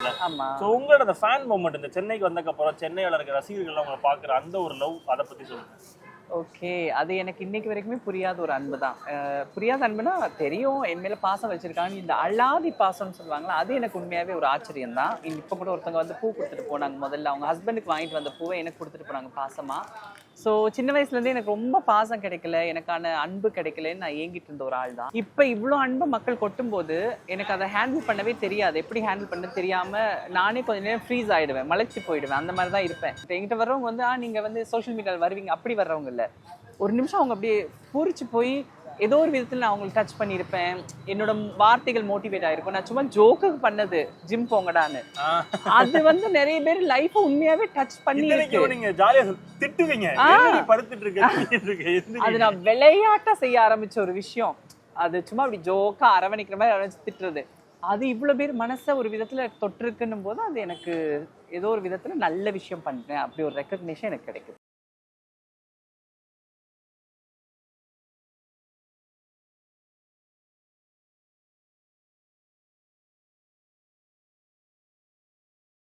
ஆமா. சோ உங்களோட அந்த ஃபேன் மூமெண்ட் இந்த சென்னைக்கு வந்ததுக்கு அப்புறம் சென்னையில இருக்க ரசிகர்கள் உங்களை பாக்குற அந்த ஒரு லவ் அத பத்தி சொல்லுங்க. ஓகே. அது எனக்கு இன்னைக்கு வரைக்குமே புரியாத ஒரு அன்பு தான். புரியாத அன்புனா தெரியும் என் மேல பாசம் வச்சிருக்காங்க. இந்த அலாதி பாசம்னு சொல்லுவாங்கல்ல, அது எனக்கு உண்மையாவே ஒரு ஆச்சரியம் தான். இப்ப கூட ஒருத்தவங்க வந்து பூ குடுத்துட்டு போனாங்க. முதல்ல அவங்க ஹஸ்பண்டுக்கு வாங்கிட்டு வந்த பூவை எனக்கு குடுத்துட்டு போனாங்க பாசமா. ஸோ சின்ன வயசுல இருந்தே எனக்கு ரொம்ப பாசம் கிடைக்கல, எனக்கான அன்பு கிடைக்கலன்னு நான் ஏங்கிட்டு இருந்த ஒரு ஆள் தான். இப்ப இவ்ளோ அன்பு மக்கள் கொட்டும்போது எனக்கு அதை ஹேண்டில் பண்ணவே தெரியாது. எப்படி ஹேண்டில் பண்ண தெரியாம நானே கொஞ்ச நேரம் ஃப்ரீஸ் ஆயிடுவேன், மலைச்சு போயிடுவேன். அந்த மாதிரி தான் இருப்பேன். இப்போ என்கிட்ட வர்றவங்க வந்து நீங்க வந்து சோஷியல் மீடியாவில் வருவீங்க அப்படி வர்றவங்க இல்ல. ஒரு நிமிஷம் அவங்க அப்படியே பூரிச்சு போய் ஏதோ ஒரு விதத்தில் நான் அவங்களுக்கு டச் பண்ணியிருப்பேன். என்னோட வார்த்தைகள் மோட்டிவேட் ஆயிருக்கும். நான் சும்மா ஜோக்குக்கு பண்ணது ஜிம் போங்கடான்னு, அது வந்து நிறைய பேர் லைஃப் உண்மையாவே டச் பண்ணி நீங்க ஜாலியா திட்டுவீங்க, படுத்துட்டு இருக்க அது நான் விளையாட்டா செய்ய ஆரம்பிச்ச ஒரு விஷயம். அது சும்மா அப்படி ஜோக்கா அரவணைக்கிற மாதிரி அரவணைச்சு திட்டுறது, அது இவ்வளவு பேர் மனசை ஒரு விதத்துல தொட்டிருக்குன்னும் போது அது எனக்கு ஏதோ ஒரு விதத்துல நல்ல விஷயம் பண்றேன் அப்படி ஒரு ரெக்கக்னிஷன் எனக்கு கிடைக்குது.